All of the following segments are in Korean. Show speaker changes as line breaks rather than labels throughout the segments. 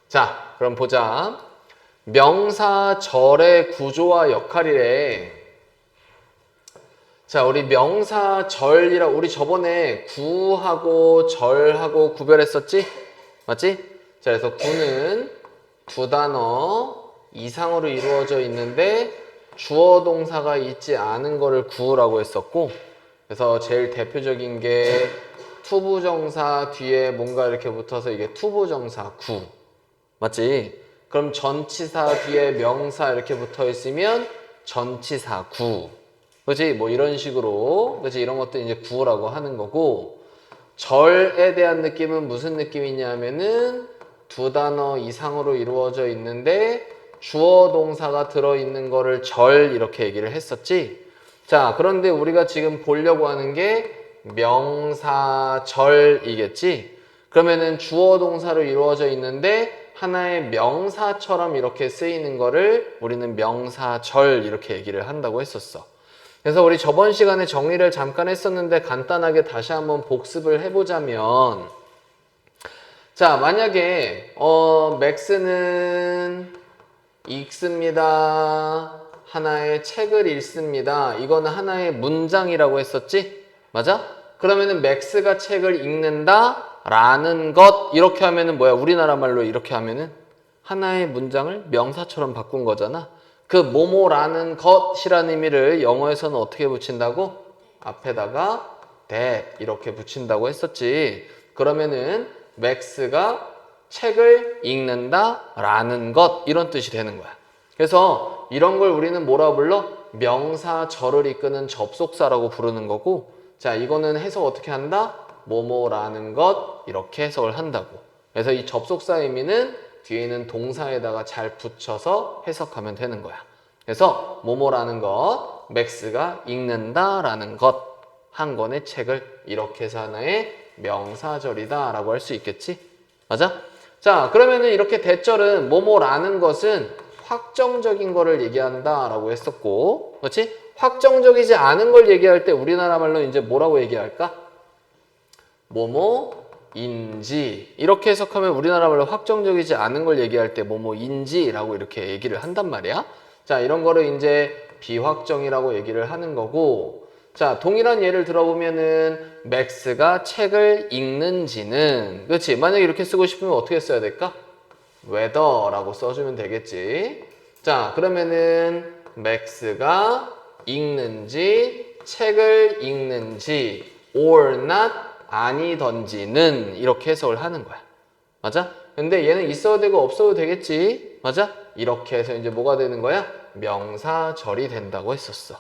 자, 그럼 보자. 명사 절의 구조와 역할이래. 자, 우리 명사 절이라 우리 저번에 구하고 절하고 구별했었지? 맞지? 자, 그래서 구는 두 단어 이상으로 이루어져 있는데 주어 동사가 있지 않은 거를 구라고 했었고, 그래서 제일 대표적인 게 투부정사 뒤에 뭔가 이렇게 붙어서 이게 투부정사 구. 맞지? 그럼 전치사 뒤에 명사 이렇게 붙어 있으면 전치사 구. 그치? 뭐 이런 식으로, 그치? 이런 것도 이제 구라고 하는 거고, 절에 대한 느낌은 무슨 느낌이냐면은 두 단어 이상으로 이루어져 있는데 주어 동사가 들어있는 거를 절 이렇게 얘기를 했었지. 자, 그런데 우리가 지금 보려고 하는 게 명사절이겠지. 그러면은 주어 동사로 이루어져 있는데 하나의 명사처럼 이렇게 쓰이는 거를 우리는 명사절 이렇게 얘기를 한다고 했었어. 그래서 우리 저번 시간에 정리를 잠깐 했었는데 간단하게 다시 한번 복습을 해보자면, 자, 만약에 맥스는 읽습니다. 하나의 책을 읽습니다. 이거는 하나의 문장이라고 했었지? 맞아? 그러면은 맥스가 책을 읽는다 라는 것 이렇게 하면은 뭐야? 우리나라 말로 이렇게 하면은 하나의 문장을 명사처럼 바꾼 거잖아. 그 뭐뭐라는 것이라는 의미를 영어에서는 어떻게 붙인다고? 앞에다가 that 이렇게 붙인다고 했었지. 그러면은 맥스가 책을 읽는다 라는 것 이런 뜻이 되는 거야. 그래서 이런 걸 우리는 뭐라 불러? 명사절을 이끄는 접속사라고 부르는 거고, 자, 이거는 해석 어떻게 한다? 뭐뭐라는 것 이렇게 해석을 한다고. 그래서 이 접속사 의미는 뒤에는 동사에다가 잘 붙여서 해석하면 되는 거야. 그래서 뭐뭐라는 것, 맥스가 읽는다 라는 것 한 권의 책을 이렇게 해서 하나의 명사절이다 라고 할 수 있겠지? 맞아? 자, 그러면은 이렇게 대절은 뭐뭐라는 것은 확정적인 거를 얘기한다 라고 했었고, 그렇지? 확정적이지 않은 걸 얘기할 때 우리나라 말로 이제 뭐라고 얘기할까? 뭐뭐인지 이렇게 해석하면 우리나라 말로 확정적이지 않은 걸 얘기할 때 뭐뭐인지라고 이렇게 얘기를 한단 말이야. 자, 이런 거를 이제 비확정이라고 얘기를 하는 거고, 자, 동일한 예를 들어보면은 맥스가 책을 읽는지는, 그렇지? 만약에 이렇게 쓰고 싶으면 어떻게 써야 될까? whether라고 써주면 되겠지. 자, 그러면은 맥스가 읽는지, 책을 읽는지, or not 아니던지는 이렇게 해석을 하는 거야. 맞아? 근데 얘는 있어도 되고 없어도 되겠지. 맞아? 이렇게 해서 이제 뭐가 되는 거야? 명사절이 된다고 했었어.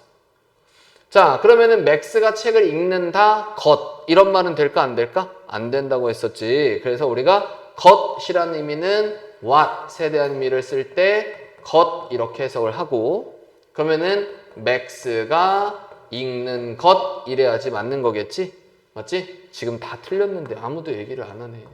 자, 그러면은 맥스가 책을 읽는다 것 이런 말은 될까 안 될까? 안 된다고 했었지. 그래서 우리가 것이라는 의미는 what에 대한 의미를 쓸 때 것 이렇게 해석을 하고, 그러면은 맥스가 읽는 것 이래야지 맞는 거겠지? 맞지? 지금 다 틀렸는데 아무도 얘기를 안 하네.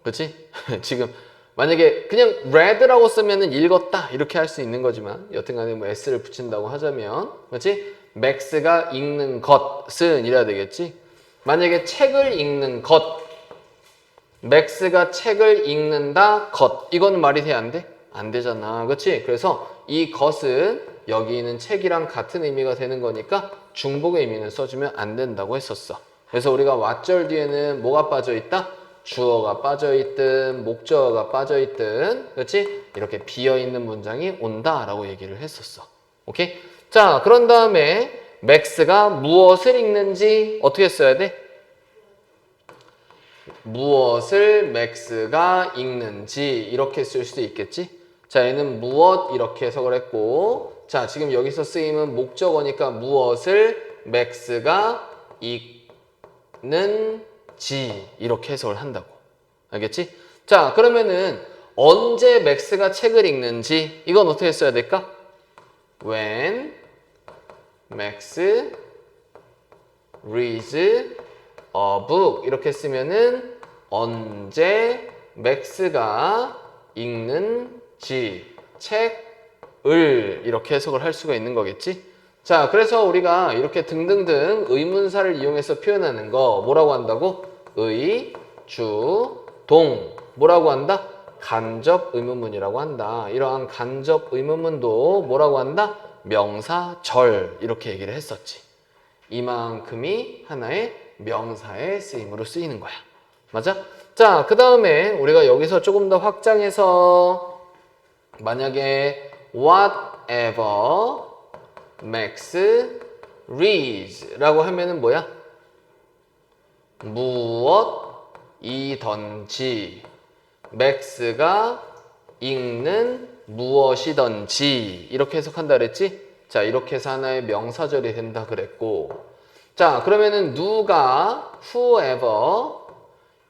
그렇지? 지금 만약에 그냥 read라고 쓰면은 읽었다 이렇게 할 수 있는 거지만 여튼간에 뭐 s를 붙인다고 하자면, 그렇지? 맥스가 읽는 것은 이래야 되겠지? 만약에 책을 읽는 것, 맥스가 책을 읽는다 것 이거는 말이 돼 안 돼? 안 되잖아. 그렇지? 그래서 이 것은 여기 있는 책이랑 같은 의미가 되는 거니까 중복의 의미는 써주면 안 된다고 했었어. 그래서 우리가 왓절 뒤에는 뭐가 빠져 있다? 주어가 빠져있든 목적어가 빠져있든, 그렇지? 이렇게 비어있는 문장이 온다라고 얘기를 했었어. 오케이? 자, 그런 다음에 맥스가 무엇을 읽는지 어떻게 써야 돼? 무엇을 맥스가 읽는지 이렇게 쓸 수도 있겠지? 자, 얘는 무엇 이렇게 해석을 했고, 자, 지금 여기서 쓰임은 목적어니까 무엇을 맥스가 읽는지 이렇게 해석을 한다고. 알겠지? 자, 그러면은 언제 맥스가 책을 읽는지 이건 어떻게 써야 될까? When Max reads a book 이렇게 쓰면은 언제 맥스가 읽는지 책을 이렇게 해석을 할 수가 있는 거겠지? 자, 그래서 우리가 이렇게 등등등 의문사를 이용해서 표현하는 거 뭐라고 한다고? 의, 주, 동 뭐라고 한다? 간접 의문문이라고 한다. 이러한 간접 의문문도 뭐라고 한다? 명사, 절 이렇게 얘기를 했었지. 이만큼이 하나의 명사의 쓰임으로 쓰이는 거야. 맞아? 자, 그 다음에 우리가 여기서 조금 더 확장해서 만약에 whatever Max reads 라고 하면은 뭐야? 무엇이든지 Max가 읽는 무엇이든지 이렇게 해석한다 그랬지? 자, 이렇게 해서 하나의 명사절이 된다 그랬고, 자, 그러면은 누가 whoever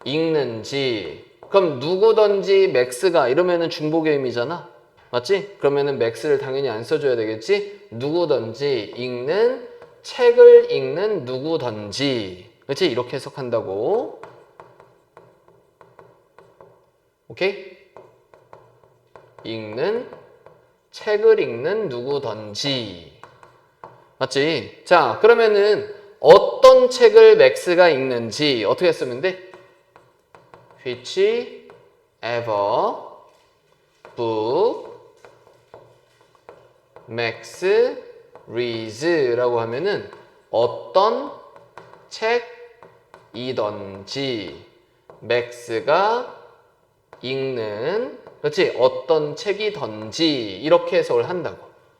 읽는지, 그럼 누구든지 Max가 이러면은 중복의 의미잖아. 맞지? 그러면은 Max를 당연히 안 써줘야 되겠지? 누구든지 읽는, 책을 읽는 누구든지, 그렇지? 이렇게 해석한다고. 오케이? 읽는, 책을 읽는 누구든지. 맞지? 자, 그러면은 어떤 책을 맥스가 읽는지 어떻게 쓰면 돼? Which ever book Max reads 라고 하면은 어떤 책이든지 맥스가 읽는, 그렇지? 어떤 책이든지 이렇게 해석을 한다고.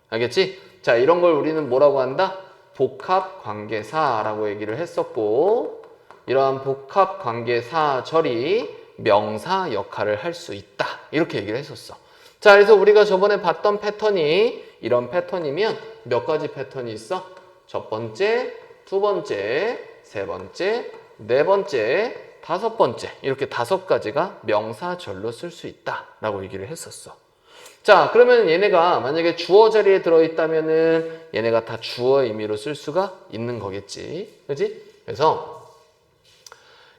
알겠지? 자, 이런 걸 우리는 뭐라고 한다? 복합 관계사라고 얘기를 했었고, 이러한 복합 관계사절이 명사 역할을 할 수 있다. 이렇게 얘기를 했었어. 자, 그래서 우리가 저번에 봤던 패턴이 이런 패턴이면 몇 가지 패턴이 있어? 첫 번째, 두 번째, 세 번째, 네 번째, 다섯 번째, 이렇게 다섯 가지가 명사절로 쓸 수 있다라고 얘기를 했었어. 자, 그러면 얘네가 만약에 주어 자리에 들어있다면은 얘네가 다 주어 의미로 쓸 수가 있는 거겠지. 그지? 그래서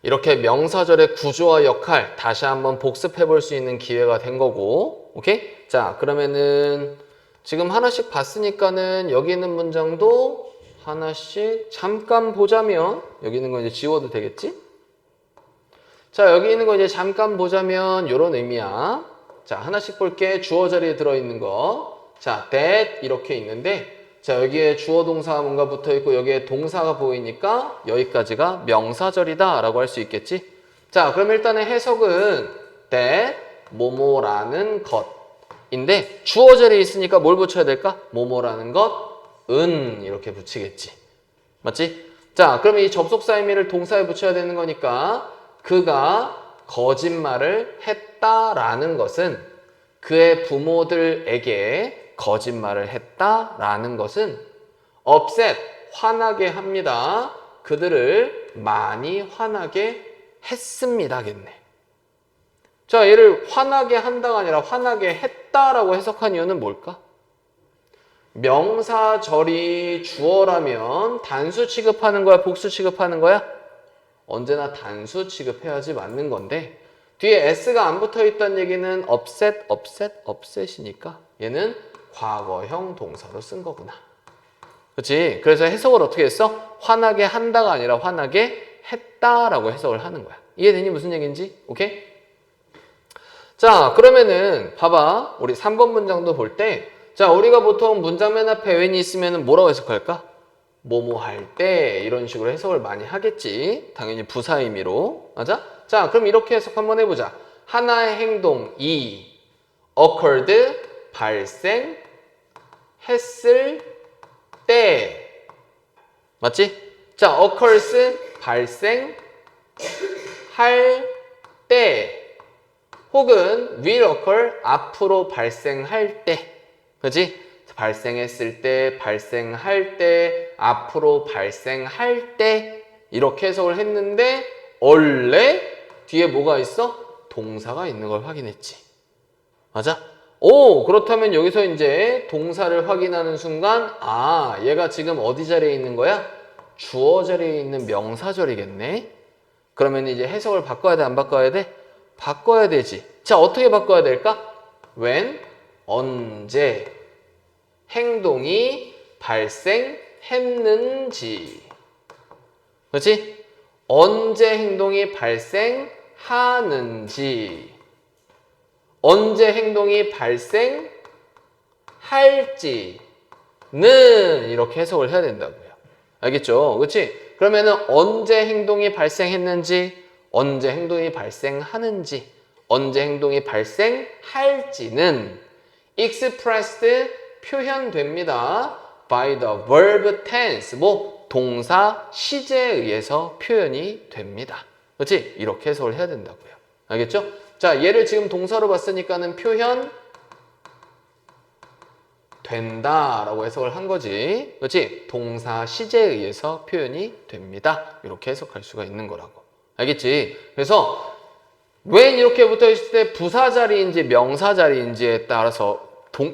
이렇게 명사절의 구조와 역할 다시 한번 복습해 볼 수 있는 기회가 된 거고. 오케이? 자, 그러면은 지금 하나씩 봤으니까는 여기 있는 문장도 하나씩 잠깐 보자면, 여기 있는 거 이제 지워도 되겠지? 자, 여기 있는 거 이제 잠깐 보자면 이런 의미야. 자, 하나씩 볼게. 주어 자리에 들어있는 거. 자, that 이렇게 있는데, 자, 여기에 주어 동사가 뭔가 붙어있고 여기에 동사가 보이니까 여기까지가 명사절이다 라고 할 수 있겠지. 자, 그럼 일단은 해석은 that 뭐뭐라는 것인데, 주어 자리에 있으니까 뭘 붙여야 될까? 뭐뭐라는 것은 이렇게 붙이겠지. 맞지? 자, 그럼 이 접속사 의미를 동사에 붙여야 되는 거니까 그가 거짓말을 했다라는 것은, 그의 부모들에게 거짓말을 했다라는 것은 upset, 화나게 합니다. 그들을 많이 화나게 했습니다겠네. 자, 얘를 화나게 한다가 아니라 화나게 했다라고 해석한 이유는 뭘까? 명사절이 주어라면 단수 취급하는 거야, 복수 취급하는 거야? 언제나 단수 취급해야지 맞는 건데, 뒤에 s가 안 붙어 있다는 얘기는 upset이니까 얘는 과거형 동사로 쓴 거구나. 그렇지? 그래서 해석을 어떻게 했어? 화나게 한다가 아니라 화나게 했다라고 해석을 하는 거야. 이해되니? 무슨 얘기인지? 오케이? 자, 그러면은 봐봐. 우리 3번 문장도 볼 때, 자, 우리가 보통 문장 맨 앞에 when이 있으면 뭐라고 해석할까? 뭐뭐 할 때 이런 식으로 해석을 많이 하겠지. 당연히 부사 의미로. 맞아? 자, 그럼 이렇게 해석 한번 해보자. 하나의 행동이 occurred, 발생했을 때. 맞지? 자, occurs, 발생할 때. 혹은 will occur, 앞으로 발생할 때. 그치? 발생했을 때, 발생할 때, 앞으로 발생할 때 이렇게 해석을 했는데 원래 뒤에 뭐가 있어? 동사가 있는 걸 확인했지. 맞아? 오, 그렇다면 여기서 이제 동사를 확인하는 순간, 아, 얘가 지금 어디 자리에 있는 거야? 주어 자리에 있는 명사절이겠네. 그러면 이제 해석을 바꿔야 돼, 안 바꿔야 돼? 바꿔야 되지. 자, 어떻게 바꿔야 될까? when, 언제 행동이 발생했는지. 그렇지? 언제 행동이 발생하는지, 언제 행동이 발생할지는 이렇게 해석을 해야 된다고요. 알겠죠? 그렇지? 그러면은 언제 행동이 발생했는지, 언제 행동이 발생하는지, 언제 행동이 발생할지는 expressed 표현됩니다. by the verb tense, 뭐 동사 시제에 의해서 표현이 됩니다. 그렇지? 이렇게 해석을 해야 된다고요. 알겠죠? 자, 얘를 지금 동사로 봤으니까는 표현 된다라고 해석을 한 거지. 그렇지? 동사 시제에 의해서 표현이 됩니다. 이렇게 해석할 수가 있는 거라고. 알겠지? 그래서 when 이렇게 붙어 있을 때 부사 자리인지 명사 자리인지에 따라서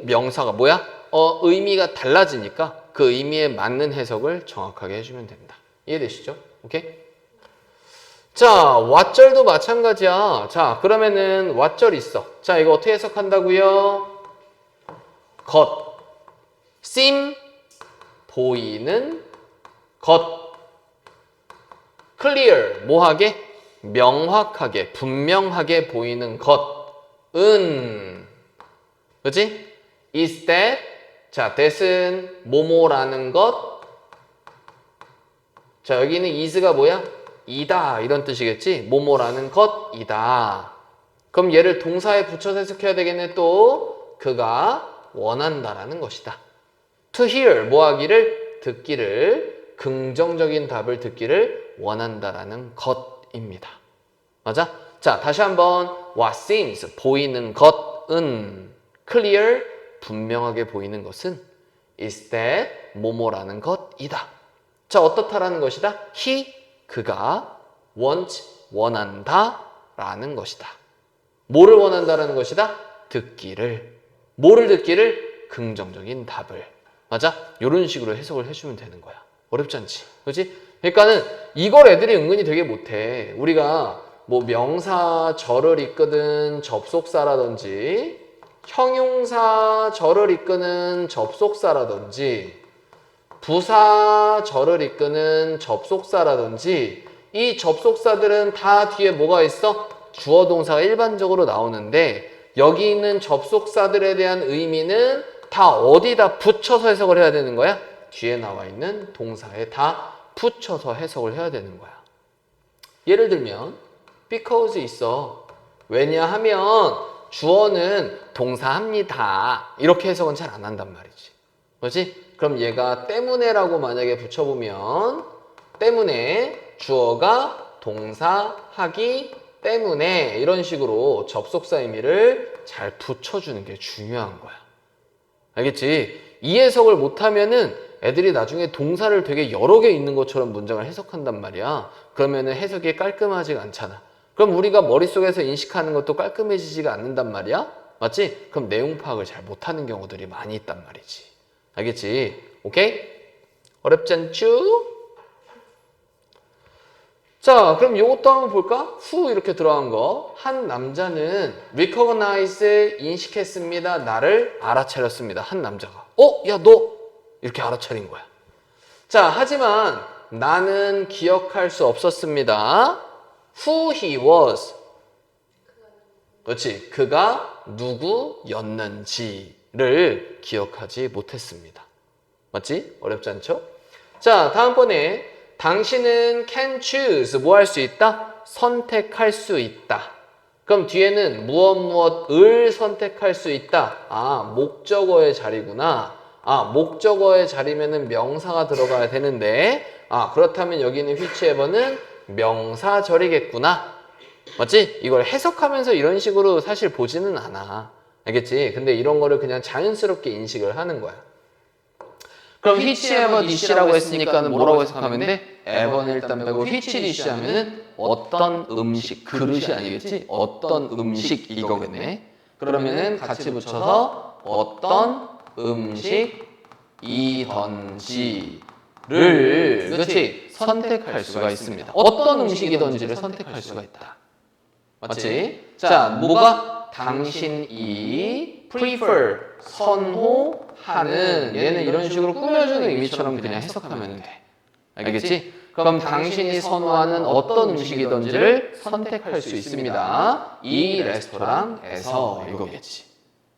명사가 뭐야? 의미가 달라지니까 그 의미에 맞는 해석을 정확하게 해주면 된다. 이해되시죠? 오케이? 자, 왓절도 마찬가지야. 자, 그러면은 왓절 있어. 자, 이거 어떻게 해석한다고요? 것. seem 보이는 것. clear 뭐하게? 명확하게, 분명하게 보이는 것은, 그치? is that, 자, that은 뭐뭐라는 것. 자, 여기는 is가 뭐야? 이다 이런 뜻이겠지? 뭐뭐라는 것이다. 그럼 얘를 동사에 붙여서 해석해야 되겠네. 또 그가 원한다라는 것이다. to hear 뭐하기를? 듣기를, 긍정적인 답을 듣기를 원한다라는 것입니다. 맞아? 자, 다시 한번 what seems 보이는 것은, clear 분명하게 보이는 것은, is that 뭐뭐라는 것이다. 자, 어떻다라는 것이다? he 그가 want 원한다 라는 것이다. 뭐를 원한다라는 것이다? 듣기를. 뭐를 듣기를? 긍정적인 답을. 맞아? 이런 식으로 해석을 해주면 되는 거야. 어렵지 않지? 그렇지? 그러니까는 이걸 애들이 은근히 되게 못해. 우리가 뭐 명사절을 이끄는 접속사라든지 형용사절을 이끄는 접속사라든지 부사절을 이끄는 접속사라든지 이 접속사들은 다 뒤에 뭐가 있어? 주어 동사가 일반적으로 나오는데 여기 있는 접속사들에 대한 의미는 다 어디다 붙여서 해석을 해야 되는 거야? 뒤에 나와 있는 동사에 다 붙여서 해석을 해야 되는 거야. 예를 들면 because 있어. 왜냐하면 주어는 동사합니다. 이렇게 해석은 잘 안 한단 말이지. 그렇지? 그럼 얘가 때문에라고 만약에 붙여보면 때문에 주어가 동사하기 때문에 이런 식으로 접속사 의미를 잘 붙여주는 게 중요한 거야. 알겠지? 이 해석을 못하면은 애들이 나중에 동사를 되게 여러 개 있는 것처럼 문장을 해석한단 말이야. 그러면은 해석이 깔끔하지가 않잖아. 그럼 우리가 머릿속에서 인식하는 것도 깔끔해지지가 않는단 말이야. 맞지? 그럼 내용 파악을 잘 못하는 경우들이 많이 있단 말이지. 알겠지? 오케이? 어렵지 않죠? 자, 그럼 요것도 한번 볼까? who 이렇게 들어간 거. 한 남자는 recognize 인식했습니다. 나를 알아차렸습니다. 한 남자가. 야, 너 이렇게 알아차린 거야. 자, 하지만 나는 기억할 수 없었습니다. who he was. 그렇지. 그가 누구였는지를 기억하지 못했습니다. 맞지? 어렵지 않죠? 자, 다음번에 당신은 can choose 뭐 할 수 있다? 선택할 수 있다. 그럼 뒤에는 무엇을 선택할 수 있다. 목적어의 자리구나. 목적어의 자리면은 명사가 들어가야 되는데 그렇다면 여기는 whichever는 명사절이겠구나. 맞지? 이걸 해석하면서 이런 식으로 사실 보지는 않아. 알겠지? 근데 이런 거를 그냥 자연스럽게 인식을 하는 거야. 그럼 whichever dish라고 했으니까는 뭐라고 해석하면 돼? ever는 일단 빼고 which dish 하면은 어떤 음식, 그릇이 아니겠지? 어떤 음식 이거겠네. 그러면은 같이 붙여서 어떤 음식이던지를 그렇지? 선택할 수가 있습니다. 어떤 음식이던지를 선택할 수가 있다. 맞지? 자, 뭐가? 당신이 prefer, 선호하는 얘는 이런 식으로 꾸며주는 의미처럼 그냥 해석하면 돼. 알겠지? 그럼 당신이 선호하는 어떤 음식이든지를 선택할 수 있습니다. 이 레스토랑에서 이거겠지.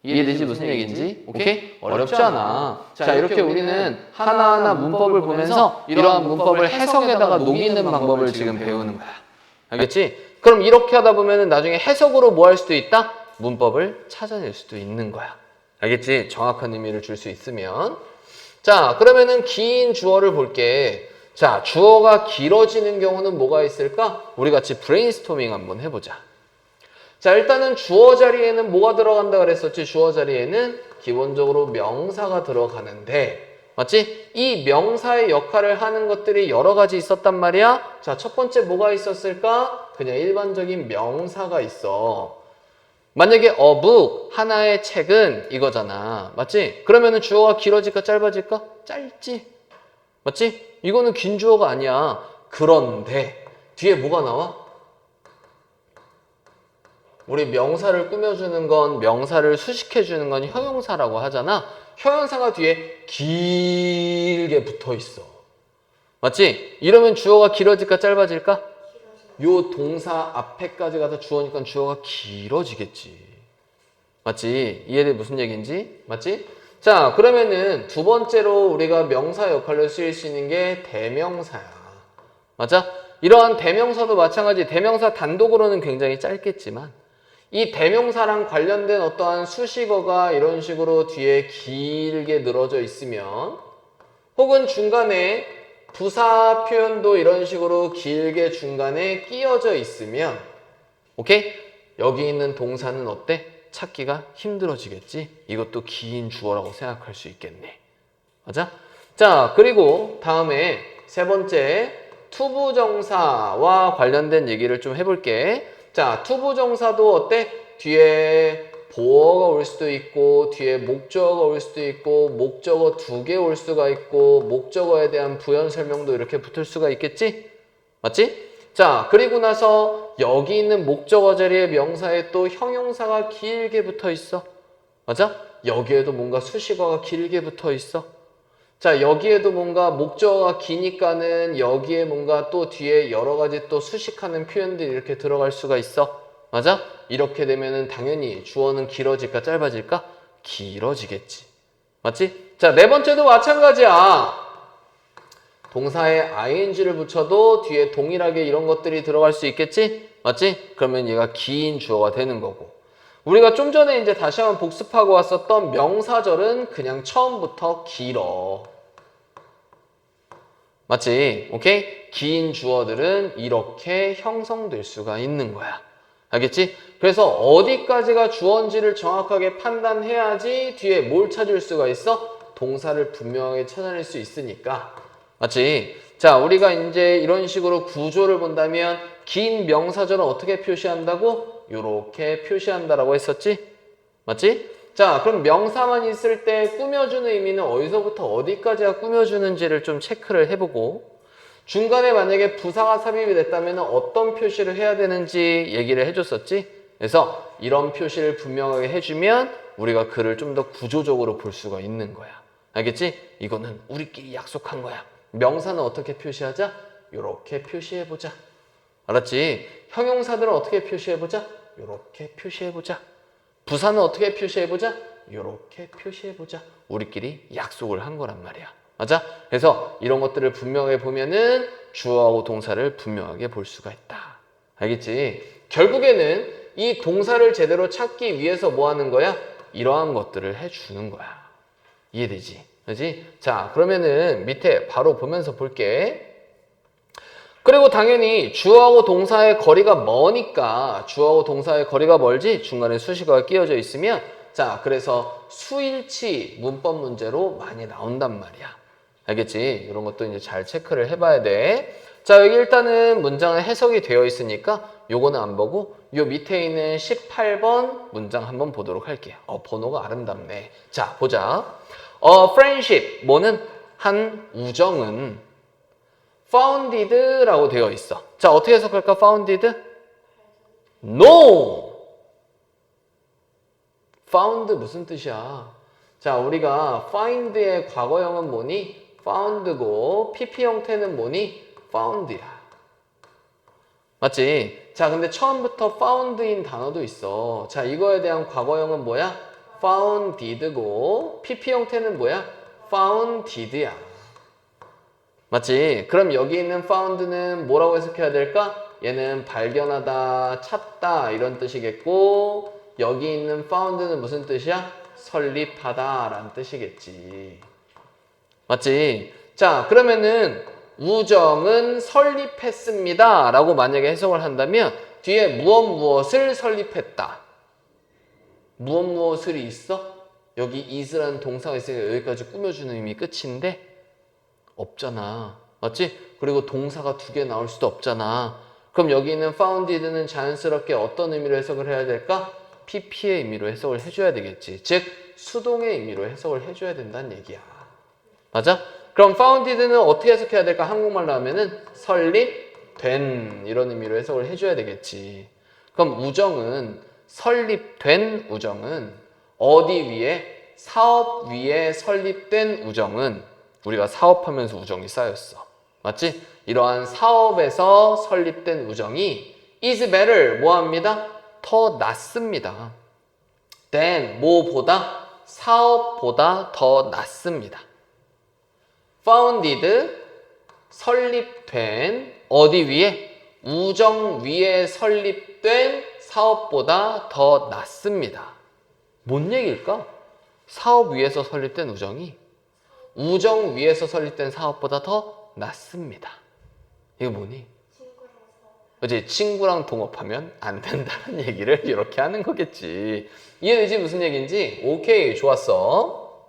이해되지 무슨 얘기인지? 오케이? 어렵지 않아. 자, 이렇게 우리는 하나하나 문법을 보면서 이러한 문법을 해석에다가 녹이는 방법을 지금 배우는 거야. 알겠지? 그럼 이렇게 하다 보면 나중에 해석으로 뭐 할 수도 있다? 문법을 찾아낼 수도 있는 거야. 알겠지? 정확한 의미를 줄 수 있으면. 자, 그러면은 긴 주어를 볼게. 자, 주어가 길어지는 경우는 뭐가 있을까? 우리 같이 브레인스토밍 한번 해보자. 자, 일단은 주어 자리에는 뭐가 들어간다 그랬었지? 주어 자리에는 기본적으로 명사가 들어가는데, 맞지? 이 명사의 역할을 하는 것들이 여러 가지 있었단 말이야. 자, 첫 번째 뭐가 있었을까? 그냥 일반적인 명사가 있어. 만약에 a book, 하나의 책은 이거잖아. 맞지? 그러면은 주어가 길어질까 짧아질까? 짧지. 맞지? 이거는 긴 주어가 아니야. 그런데 뒤에 뭐가 나와? 우리 명사를 꾸며주는 건, 명사를 수식해주는 건 형용사라고 하잖아. 형용사가 뒤에 길게 붙어 있어. 맞지? 이러면 주어가 길어질까 짧아질까? 요 동사 앞에까지 가서 주어니까 주어가 길어지겠지. 맞지? 이해돼 무슨 얘기인지? 맞지? 자, 그러면은 두 번째로 우리가 명사 역할로 쓰일 수 있는 게 대명사야. 맞아? 이러한 대명사도 마찬가지. 대명사 단독으로는 굉장히 짧겠지만 이 대명사랑 관련된 어떠한 수식어가 이런 식으로 뒤에 길게 늘어져 있으면, 혹은 중간에 부사 표현도 이런 식으로 길게 중간에 끼어져 있으면, 오케이? 여기 있는 동사는 어때? 찾기가 힘들어지겠지? 이것도 긴 주어라고 생각할 수 있겠네. 맞아? 자, 그리고 다음에 세 번째 투부정사와 관련된 얘기를 좀 해볼게. 자, 투부정사도 어때? 뒤에 보어가 올 수도 있고, 뒤에 목적어가 올 수도 있고, 목적어 두 개 올 수가 있고, 목적어에 대한 부연 설명도 이렇게 붙을 수가 있겠지? 맞지? 자, 그리고 나서 여기 있는 목적어 자리에 명사에 또 형용사가 길게 붙어 있어. 맞아? 여기에도 뭔가 수식어가 길게 붙어 있어. 자, 여기에도 뭔가 목적어가 기니까는 여기에 뭔가 또 뒤에 여러 가지 또 수식하는 표현들이 이렇게 들어갈 수가 있어. 맞아? 이렇게 되면은 당연히 주어는 길어질까 짧아질까? 길어지겠지. 맞지? 자, 네 번째도 마찬가지야. 동사에 ing를 붙여도 뒤에 동일하게 이런 것들이 들어갈 수 있겠지? 맞지? 그러면 얘가 긴 주어가 되는 거고. 우리가 좀 전에 이제 다시 한번 복습하고 왔었던 명사절은 그냥 처음부터 길어. 맞지? 오케이? 긴 주어들은 이렇게 형성될 수가 있는 거야. 알겠지? 그래서 어디까지가 주어인지를 정확하게 판단해야지 뒤에 뭘 찾을 수가 있어? 동사를 분명하게 찾아낼 수 있으니까. 맞지? 자, 우리가 이제 이런 식으로 구조를 본다면 긴 명사절은 어떻게 표시한다고? 요렇게 표시한다라고 했었지? 맞지? 자, 그럼 명사만 있을 때 꾸며주는 의미는 어디서부터 어디까지가 꾸며주는지를 좀 체크를 해보고, 중간에 만약에 부사가 삽입이 됐다면 어떤 표시를 해야 되는지 얘기를 해줬었지? 그래서 이런 표시를 분명하게 해주면 우리가 글을 좀 더 구조적으로 볼 수가 있는 거야. 알겠지? 이거는 우리끼리 약속한 거야. 명사는 어떻게 표시하자? 요렇게 표시해보자. 알았지? 형용사들은 어떻게 표시해보자? 요렇게 표시해보자. 부사는 어떻게 표시해보자? 요렇게 표시해보자. 우리끼리 약속을 한 거란 말이야. 맞아? 그래서 이런 것들을 분명하게 보면은 주어하고 동사를 분명하게 볼 수가 있다. 알겠지? 결국에는 이 동사를 제대로 찾기 위해서 뭐 하는 거야? 이러한 것들을 해주는 거야. 이해되지? 그지? 자, 그러면은 밑에 바로 보면서 볼게. 그리고 당연히 주어하고 동사의 거리가 머니까, 주어하고 동사의 거리가 멀지 중간에 수식어가 끼어져 있으면, 자, 그래서 수일치 문법 문제로 많이 나온단 말이야. 알겠지? 이런 것도 이제 잘 체크를 해봐야 돼. 자, 여기 일단은 문장은 해석이 되어 있으니까 요거는 안 보고 요 밑에 있는 18번 문장 한번 보도록 할게요. 번호가 아름답네. 자, 보자. friendship, 뭐는? 한 우정은 founded라고 되어 있어. 자, 어떻게 해석할까? founded? No! found 무슨 뜻이야? 자, 우리가 find의 과거형은 뭐니? found고 pp 형태는 뭐니? found야. 맞지? 자, 근데 처음부터 found인 단어도 있어. 자, 이거에 대한 과거형은 뭐야? founded고 PP 형태는 뭐야? founded야. 맞지? 그럼 여기 있는 found는 뭐라고 해석해야 될까? 얘는 발견하다, 찾다 이런 뜻이겠고 여기 있는 found는 무슨 뜻이야? 설립하다 라는 뜻이겠지. 맞지? 자, 그러면은 우정은 설립했습니다 라고 만약에 해석을 한다면 뒤에 무엇을 설립했다. 무엇이 있어? 여기 is라는 동사가 있으니까 여기까지 꾸며주는 의미 끝인데 없잖아. 맞지? 그리고 동사가 두 개 나올 수도 없잖아. 그럼 여기 있는 founded는 자연스럽게 어떤 의미로 해석을 해야 될까? PP의 의미로 해석을 해줘야 되겠지. 즉 수동의 의미로 해석을 해줘야 된다는 얘기야. 맞아? 그럼 founded는 어떻게 해석해야 될까? 한국말로 하면은 설립된 이런 의미로 해석을 해줘야 되겠지. 그럼 우정은 설립된 우정은 어디 위에? 사업 위에 설립된 우정은 우리가 사업하면서 우정이 쌓였어. 맞지? 이러한 사업에서 설립된 우정이 is better 뭐합니다? 더 낫습니다. than 뭐보다? 사업보다 더 낫습니다. founded 설립된 어디 위에? 우정 위에 설립된 사업보다 더 낫습니다. 뭔 얘기일까? 사업 위에서 설립된 우정이 우정 위에서 설립된 사업보다 더 낫습니다. 이거 뭐니? 그치? 친구랑 동업하면 안 된다는 얘기를 이렇게 하는 거겠지. 이해되지? 무슨 얘기인지? 오케이, 좋았어.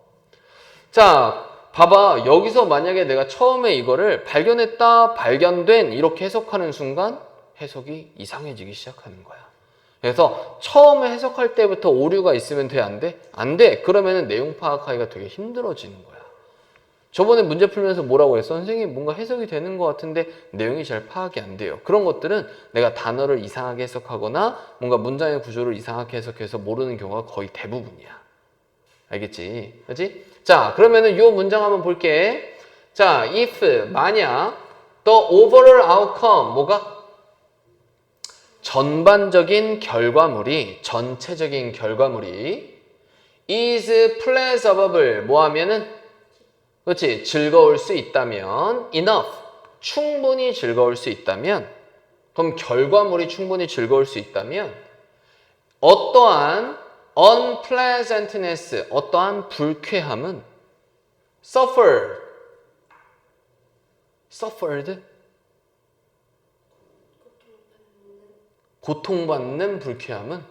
자, 봐봐. 여기서 만약에 내가 처음에 이거를 발견했다, 발견된 이렇게 해석하는 순간 해석이 이상해지기 시작하는 거야. 그래서 처음에 해석할 때부터 오류가 있으면 돼? 안 돼? 안 돼. 그러면은 내용 파악하기가 되게 힘들어지는 거야. 저번에 문제 풀면서 뭐라고 했어? 선생님 뭔가 해석이 되는 것 같은데 내용이 잘 파악이 안 돼요. 그런 것들은 내가 단어를 이상하게 해석하거나 뭔가 문장의 구조를 이상하게 해석해서 모르는 경우가 거의 대부분이야. 알겠지? 그렇지? 자, 그러면은 이 문장 한번 볼게. 자, if 만약 the overall outcome 뭐가? 전반적인 결과물이 전체적인 결과물이 is pleasurable 뭐 하면은 그렇지? 즐거울 수 있다면 enough 충분히 즐거울 수 있다면 그럼 결과물이 충분히 즐거울 수 있다면 어떠한 unpleasantness 어떠한 불쾌함은 suffered 고통받는 불쾌함은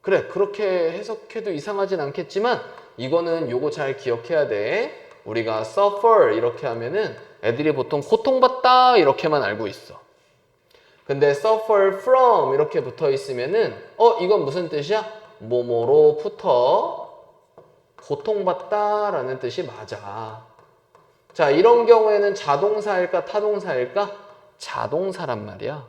그래 그렇게 해석해도 이상하진 않겠지만 이거는 요거 잘 기억해야 돼. 우리가 suffer 이렇게 하면은 애들이 보통 고통받다 이렇게만 알고 있어. 근데 suffer from 이렇게 붙어 있으면은 이건 무슨 뜻이야? 뭐뭐로부터 고통받다 라는 뜻이 맞아. 자, 이런 경우에는 자동사일까 타동사일까? 자동사란 말이야.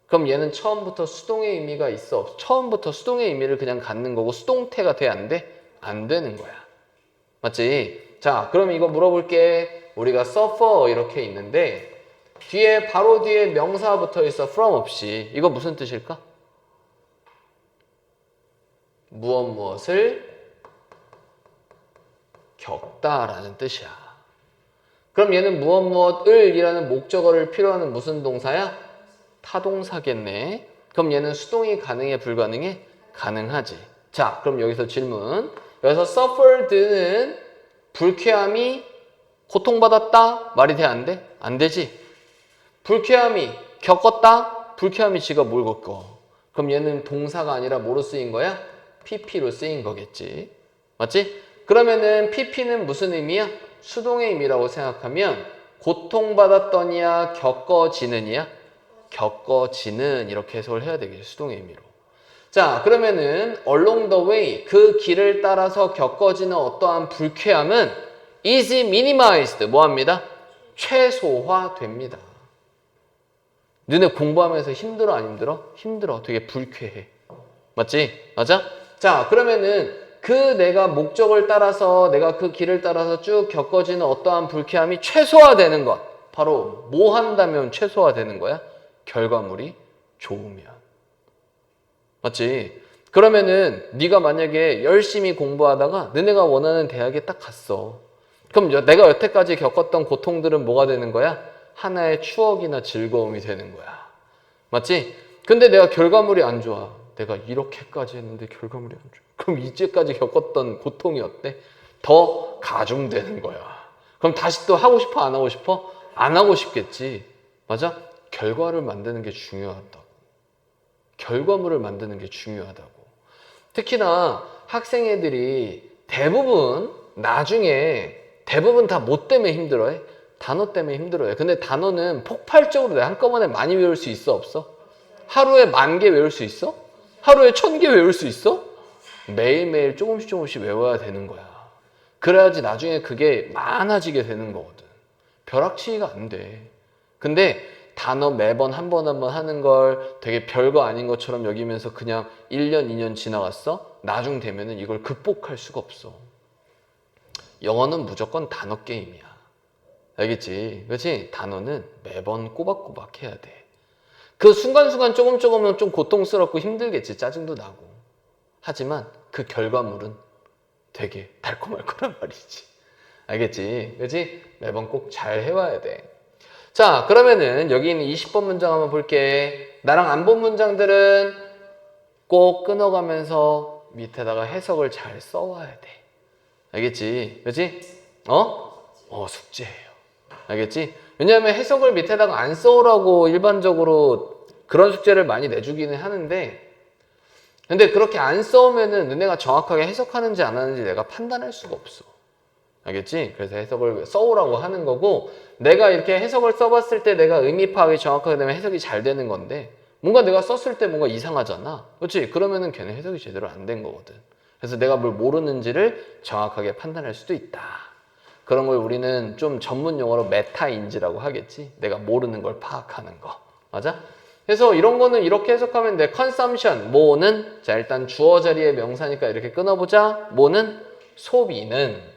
그럼 얘는 처음부터 수동의 의미가 있어. 처음부터 수동의 의미를 그냥 갖는 거고 수동태가 돼? 안 돼? 안 되는 거야. 맞지? 자, 그럼 이거 물어볼게. 우리가 suffer 이렇게 있는데 뒤에 바로 뒤에 명사 붙어 있어. from 없이. 이거 무슨 뜻일까? 무엇을 겪다라는 뜻이야. 그럼 얘는 무엇을 이라는 목적어를 필요로 하는 무슨 동사야? 타동사겠네. 그럼 얘는 수동이 가능해 불가능해? 가능하지. 자, 그럼 여기서 질문. 여기서 suffered는 불쾌함이 고통받았다? 말이 돼? 안 돼? 안 되지. 불쾌함이 겪었다? 불쾌함이 지가 뭘 겪어? 그럼 얘는 동사가 아니라 뭐로 쓰인 거야? PP로 쓰인 거겠지. 맞지? 그러면은 PP는 무슨 의미야? 수동의 의미라고 생각하면 고통받았더니야 겪어지느냐? 겪어지는 이렇게 해석을 해야 되겠죠. 수동의 의미로. 자, 그러면은 along the way 그 길을 따라서 겪어지는 어떠한 불쾌함은 is minimized 뭐합니다? 최소화됩니다. 너네 공부하면서 힘들어 안 힘들어? 힘들어. 되게 불쾌해. 맞지? 맞아? 자, 그러면은 그 내가 목적을 따라서 내가 그 길을 따라서 쭉 겪어지는 어떠한 불쾌함이 최소화되는 것 바로 뭐 한다면 최소화되는 거야? 결과물이 좋으면. 맞지? 그러면은 네가 만약에 열심히 공부하다가 너네가 원하는 대학에 딱 갔어. 그럼 내가 여태까지 겪었던 고통들은 뭐가 되는 거야? 하나의 추억이나 즐거움이 되는 거야. 맞지? 근데 내가 결과물이 안 좋아. 내가 이렇게까지 했는데 결과물이 안 좋아. 그럼 이제까지 겪었던 고통이 어때? 더 가중되는 거야. 그럼 다시 또 하고 싶어? 안 하고 싶어? 안 하고 싶겠지. 맞아? 결과를 만드는 게 중요하다고. 결과물을 만드는 게 중요하다고. 특히나 학생 애들이 대부분 나중에 대부분 다 뭐 때문에 힘들어해? 단어 때문에 힘들어해. 근데 단어는 폭발적으로 내가 한꺼번에 많이 외울 수 있어? 없어? 하루에 10,000개 외울 수 있어? 하루에 1,000개 외울 수 있어? 매일매일 조금씩 조금씩 외워야 되는 거야. 그래야지 나중에 그게 많아지게 되는 거거든. 벼락치기가 안 돼. 근데 단어 매번 한 번 한 번 하는 걸 되게 별거 아닌 것처럼 여기면서 그냥 1년, 2년 지나갔어? 나중 되면은 이걸 극복할 수가 없어. 영어는 무조건 단어 게임이야. 알겠지? 그렇지? 단어는 매번 꼬박꼬박 해야 돼. 그 순간순간 조금은 좀 고통스럽고 힘들겠지. 짜증도 나고. 하지만 그 결과물은 되게 달콤할 거란 말이지. 알겠지? 그렇지? 매번 꼭 잘 해와야 돼. 자, 그러면은 여기 있는 20번 문장 한번 볼게. 나랑 안 본 문장들은 꼭 끊어가면서 밑에다가 해석을 잘 써와야 돼. 알겠지? 그렇지? 숙제예요. 알겠지? 왜냐하면 해석을 밑에다가 안 써오라고 일반적으로 그런 숙제를 많이 내주기는 하는데, 근데 그렇게 안 써오면은 너네가 정확하게 해석하는지 안 하는지 내가 판단할 수가 없어. 알겠지? 그래서 해석을 써오라고 하는 거고, 내가 이렇게 해석을 써봤을 때 내가 의미 파악이 정확하게 되면 해석이 잘 되는 건데, 뭔가 내가 썼을 때 뭔가 이상하잖아. 그렇지? 그러면은 걔는 해석이 제대로 안 된 거거든. 그래서 내가 뭘 모르는지를 정확하게 판단할 수도 있다. 그런 걸 우리는 좀 전문 용어로 메타인지라고 하겠지? 내가 모르는 걸 파악하는 거. 맞아? 그래서 이런 거는 이렇게 해석하면 돼. consumption, 뭐는? 자, 일단 주어 자리의 명사니까 이렇게 끊어보자. 뭐는? 소비는.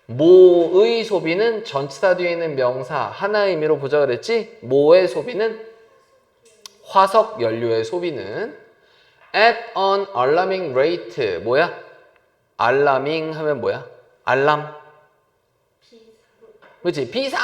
뭐의 소비는 전치사 뒤에 있는 명사 하나의 의미로 보자 그랬지? 뭐의 소비는? 화석 연료의 소비는 at an alarming rate. 뭐야? alarming 하면 뭐야? 알람. 그렇지? 비상!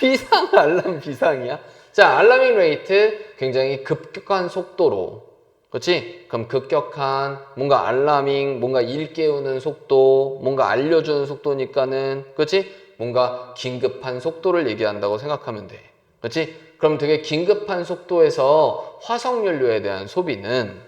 비상! 알람 비상이야. 자, alarming rate 굉장히 급격한 속도로. 그렇지? 그럼 급격한 뭔가 알라밍, 뭔가 일깨우는 속도, 뭔가 알려주는 속도니까는 그렇지? 뭔가 긴급한 속도를 얘기한다고 생각하면 돼. 그렇지? 그럼 되게 긴급한 속도에서 화석연료에 대한 소비는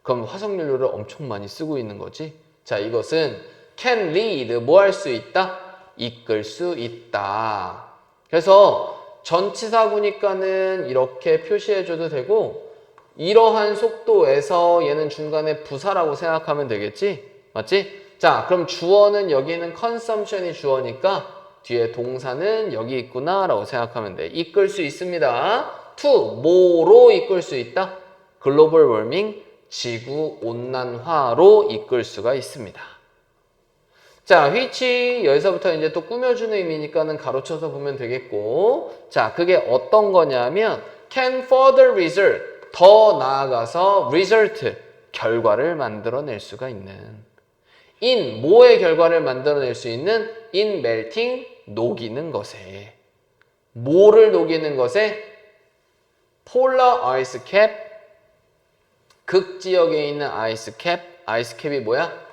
그럼 화석연료를 엄청 많이 쓰고 있는 거지. 자, 이것은 can lead, 뭐 할 수 있다? 이끌 수 있다. 그래서 전치사구니까는 이렇게 표시해줘도 되고, 이러한 속도에서 얘는 중간에 부사라고 생각하면 되겠지? 맞지? 자, 그럼 주어는 여기는 consumption이 주어니까 뒤에 동사는 여기 있구나 라고 생각하면 돼. 이끌 수 있습니다. to, 뭐로 이끌 수 있다? 글로벌 워밍, 지구 온난화로 이끌 수가 있습니다. 자, which 여기서부터 이제 또 꾸며주는 의미니까는 가로쳐서 보면 되겠고, 자, 그게 어떤 거냐면 can further result, 더 나아가서 result, 결과를 만들어낼 수가 있는, in, 뭐의 결과를 만들어낼 수 있는? in melting, 녹이는 것에. 뭐를 녹이는 것에? polar ice cap, 극지역에 있는 아이스 캡, 아이스 캡이 뭐야?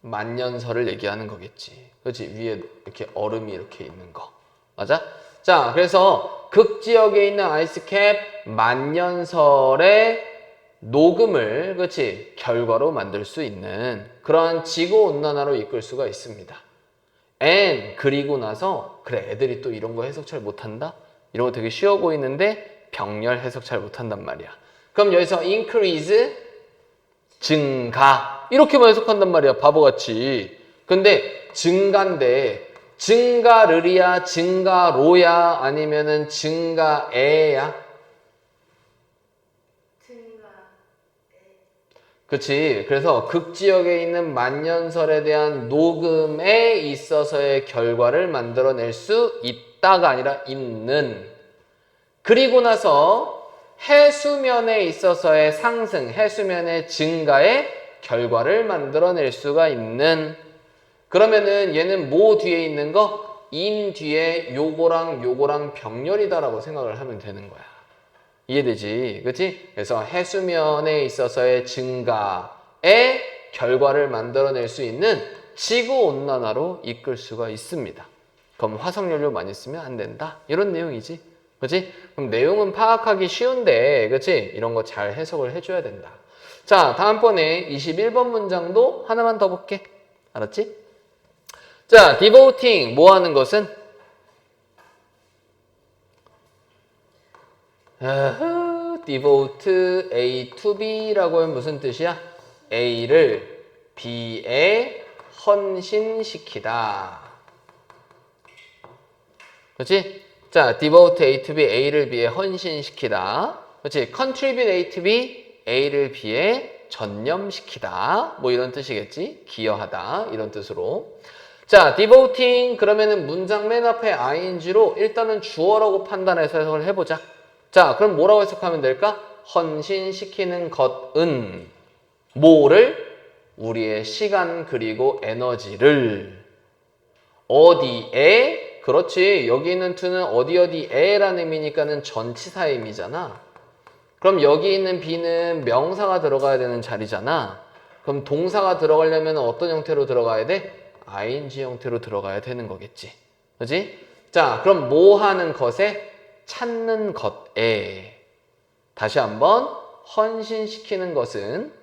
만년설을 얘기하는 거겠지. 그렇지? 위에 이렇게 얼음이 이렇게 있는 거. 맞아? 자, 그래서 극지역에 있는 아이스캡 만년설의 녹음을, 그렇지? 결과로 만들 수 있는 그러한 지구온난화로 이끌 수가 있습니다. and, 그리고 나서, 그래, 애들이 또 이런 거 해석 잘 못한다? 이런 거 되게 쉬워 보이는데 병렬 해석 잘 못한단 말이야. 그럼 여기서 increase, 증가, 이렇게만 해석한단 말이야, 바보같이. 근데 증가인데 증가르리야, 증가로야, 아니면은 증가에야? 그치. 그래서 극지역에 있는 만년설에 대한 녹음에 있어서의 결과를 만들어낼 수 있다. 있다가 아니라 있는. 그리고 나서 해수면에 있어서의 상승, 해수면의 증가의 결과를 만들어낼 수가 있는. 그러면은 얘는 뭐 뒤에 있는 거? 인 뒤에 요거랑 요거랑 병렬이다라고 생각을 하면 되는 거야. 이해되지? 그치? 그래서 해수면에 있어서의 증가의 결과를 만들어낼 수 있는 지구온난화로 이끌 수가 있습니다. 그럼 화석연료 많이 쓰면 안 된다? 이런 내용이지. 그치? 그럼 내용은 파악하기 쉬운데, 그치? 이런 거 잘 해석을 해줘야 된다. 자, 다음번에 21번 문장도 하나만 더 볼게. 알았지? 자, devoting, 뭐 하는 것은? devote A to B라고 하면 무슨 뜻이야? A를 B에 헌신시키다. 그렇지? 자, devote A to B, A를 B에 헌신시키다. 그렇지? contribute A to B, A를 B에 전념시키다. 뭐 이런 뜻이겠지? 기여하다. 이런 뜻으로. 자, devoting 그러면은 문장 맨 앞에 ing로 일단은 주어라고 판단해서 해석을 해보자. 자, 그럼 뭐라고 해석하면 될까? 헌신시키는 것은 뭐를? 우리의 시간 그리고 에너지를 어디에? 그렇지. 여기 있는 to는 어디 어디에라는 의미니까는 전치사의 의미잖아. 그럼 여기 있는 be는 명사가 들어가야 되는 자리잖아. 그럼 동사가 들어가려면 어떤 형태로 들어가야 돼? ing 형태로 들어가야 되는 거겠지. 그렇지? 자, 그럼 뭐 하는 것에? 찾는 것에. 다시 한번 헌신시키는 것은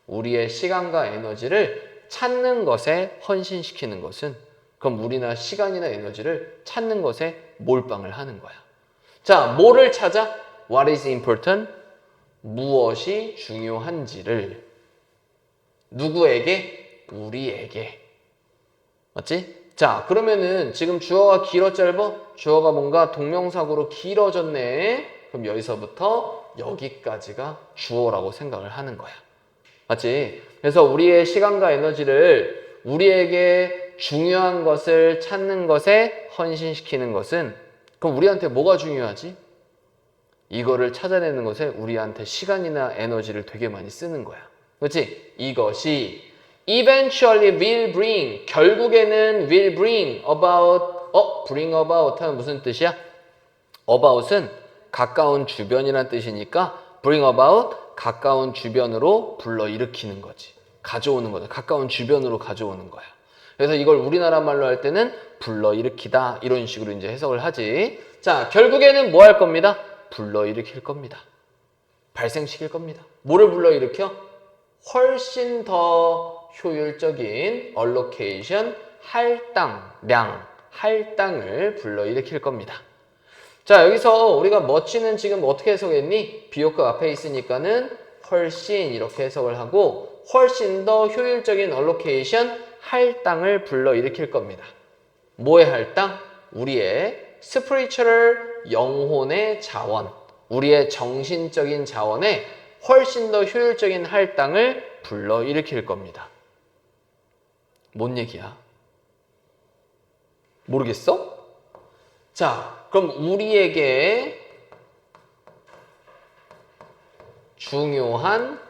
우리의 시간과 에너지를 찾는 것에 헌신시키는 것은 그럼 우리나 시간이나 에너지를 찾는 것에 몰빵을 하는 거야. 자, 뭐를 찾아? What is important? 무엇이 중요한지를 누구에게? 우리에게. 맞지? 자, 그러면은 지금 주어가 길어 짧아? 주어가 뭔가 동명사구로 길어졌네. 그럼 여기서부터 여기까지가 주어라고 생각을 하는 거야. 맞지? 그래서 우리의 시간과 에너지를 우리에게 중요한 것을 찾는 것에 헌신시키는 것은 그럼 우리한테 뭐가 중요하지? 이거를 찾아내는 것에 우리한테 시간이나 에너지를 되게 많이 쓰는 거야. 그렇지? 이것이 eventually will bring, 결국에는 will bring about, bring about 하면 무슨 뜻이야? about은 가까운 주변이란 뜻이니까 bring about, 가까운 주변으로 불러일으키는 거지. 가져오는 거죠. 가까운 주변으로 가져오는 거야. 그래서 이걸 우리나라 말로 할 때는 불러일으키다 이런 식으로 이제 해석을 하지. 자, 결국에는 뭐 할 겁니다? 불러일으킬 겁니다. 발생시킬 겁니다. 뭐를 불러일으켜? 훨씬 더 효율적인 allocation, 할당량, 할당을 불러일으킬 겁니다. 자, 여기서 우리가 much는 지금 어떻게 해석했니? 비교급 앞에 있으니까는 훨씬 이렇게 해석을 하고 훨씬 더 효율적인 allocation, 할당을 불러일으킬 겁니다. 뭐의 할당? 우리의 spiritual, 영혼의 자원, 우리의 정신적인 자원에 훨씬 더 효율적인 할당을 불러일으킬 겁니다. 뭔 얘기야? 모르겠어? 자, 그럼 우리에게 중요한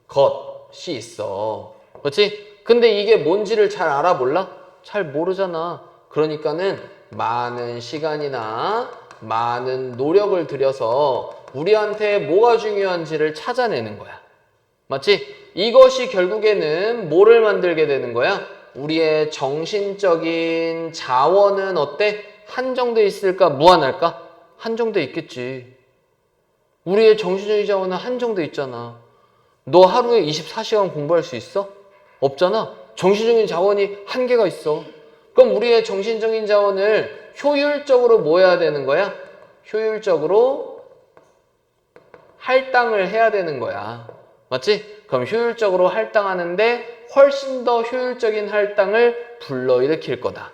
것이 있어. 그렇지? 근데 이게 뭔지를 잘 알아몰라? 잘 모르잖아. 그러니까는 많은 시간이나 많은 노력을 들여서 우리한테 뭐가 중요한지를 찾아내는 거야. 맞지? 이것이 결국에는 뭐를 만들게 되는 거야? 우리의 정신적인 자원은 어때? 한정돼 있을까? 무한할까? 한정돼 있겠지. 우리의 정신적인 자원은 한정돼 있잖아. 너 하루에 24시간 공부할 수 있어? 없잖아. 정신적인 자원이 한계가 있어. 그럼 우리의 정신적인 자원을 효율적으로 뭐 해야 되는 거야? 효율적으로 할당을 해야 되는 거야. 맞지? 그럼 효율적으로 할당하는데 훨씬 더 효율적인 할당을 불러일으킬 거다.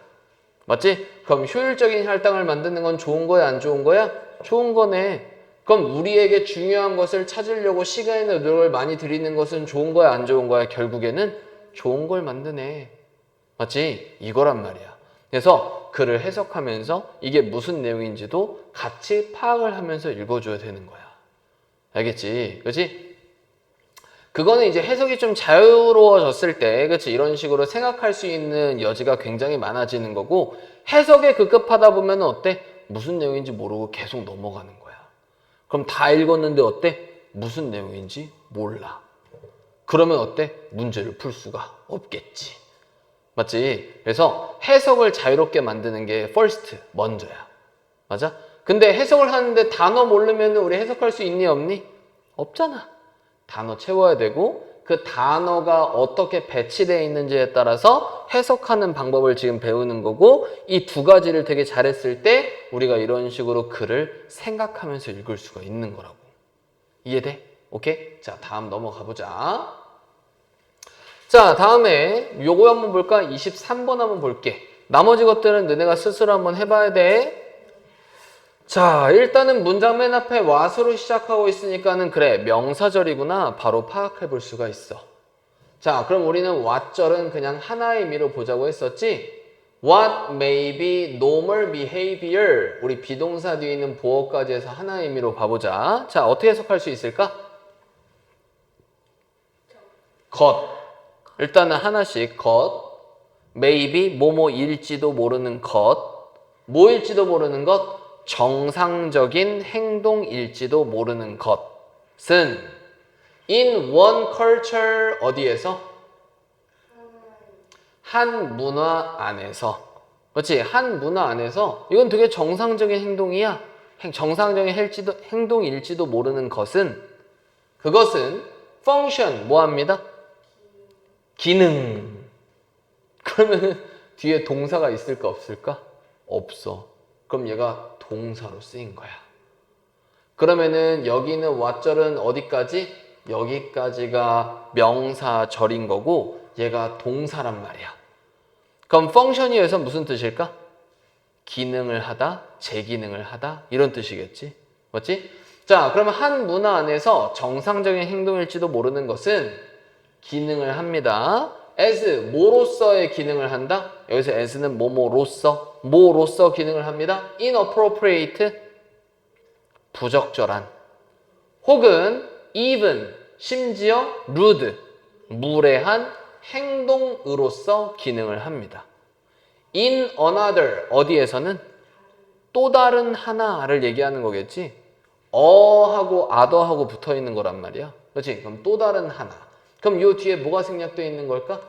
맞지? 그럼 효율적인 할당을 만드는 건 좋은 거야, 안 좋은 거야? 좋은 거네. 그럼 우리에게 중요한 것을 찾으려고 시간이나 노력을 많이 들이는 것은 좋은 거야, 안 좋은 거야? 결국에는 좋은 걸 만드네. 맞지? 이거란 말이야. 그래서 글을 해석하면서 이게 무슨 내용인지도 같이 파악을 하면서 읽어줘야 되는 거야. 알겠지? 그렇지? 그거는 이제 해석이 좀 자유로워졌을 때, 그렇지? 이런 식으로 생각할 수 있는 여지가 굉장히 많아지는 거고, 해석에 급급하다 보면 어때? 무슨 내용인지 모르고 계속 넘어가는 거야. 그럼 다 읽었는데 어때? 무슨 내용인지 몰라. 그러면 어때? 문제를 풀 수가 없겠지. 맞지? 그래서 해석을 자유롭게 만드는 게 first, 먼저야. 맞아? 근데 해석을 하는데 단어 모르면 우리 해석할 수 있니 없니? 없잖아. 단어 채워야 되고 그 단어가 어떻게 배치되어 있는지에 따라서 해석하는 방법을 지금 배우는 거고 이 두 가지를 되게 잘했을 때 우리가 이런 식으로 글을 생각하면서 읽을 수가 있는 거라고. 이해돼? 오케이? 자, 다음 넘어가 보자. 자, 다음에 요거 한번 볼까? 23번 한번 볼게. 나머지 것들은 너네가 스스로 한번 해봐야 돼. 자, 일단은 문장 맨 앞에 what으로 시작하고 있으니까는 그래, 명사절이구나 바로 파악해 볼 수가 있어. 자, 그럼 우리는 what절은 그냥 하나의 의미로 보자고 했었지? What may be normal behavior. 우리 비동사 뒤에 있는 보어까지 해서 하나의 의미로 봐보자. 자, 어떻게 해석할 수 있을까? 것. 일단은 하나씩 것. maybe 뭐뭐일지도 모르는 것. 뭐일지도 모르는 것? 정상적인 행동일지도 모르는 것은 in one culture 어디에서? 한 문화 안에서. 그렇지? 한 문화 안에서 이건 되게 정상적인 행동이야. 정상적인 행동일지도 모르는 것은 그것은 function 뭐합니다? 기능. 그러면은 뒤에 동사가 있을까 없을까? 없어. 그럼 얘가 동사로 쓰인 거야. 그러면은 여기는 what절은 어디까지? 여기까지가 명사절인 거고 얘가 동사란 말이야. 그럼 function이어서 무슨 뜻일까? 기능을 하다, 제기능을 하다 이런 뜻이겠지. 맞지? 자, 그러면 한 문화 안에서 정상적인 행동일지도 모르는 것은 기능을 합니다. as 뭐로서의 기능을 한다? 여기서 as는 뭐로서 기능을 합니다. inappropriate 부적절한 혹은 even 심지어 rude 무례한 행동으로서 기능을 합니다. in another 어디에서는 또 다른 하나를 얘기하는 거겠지. 어하고 other하고 붙어 있는 거란 말이야. 그렇지? 그럼 또 다른 하나. 그럼 요 뒤에 뭐가 생략되어 있는 걸까?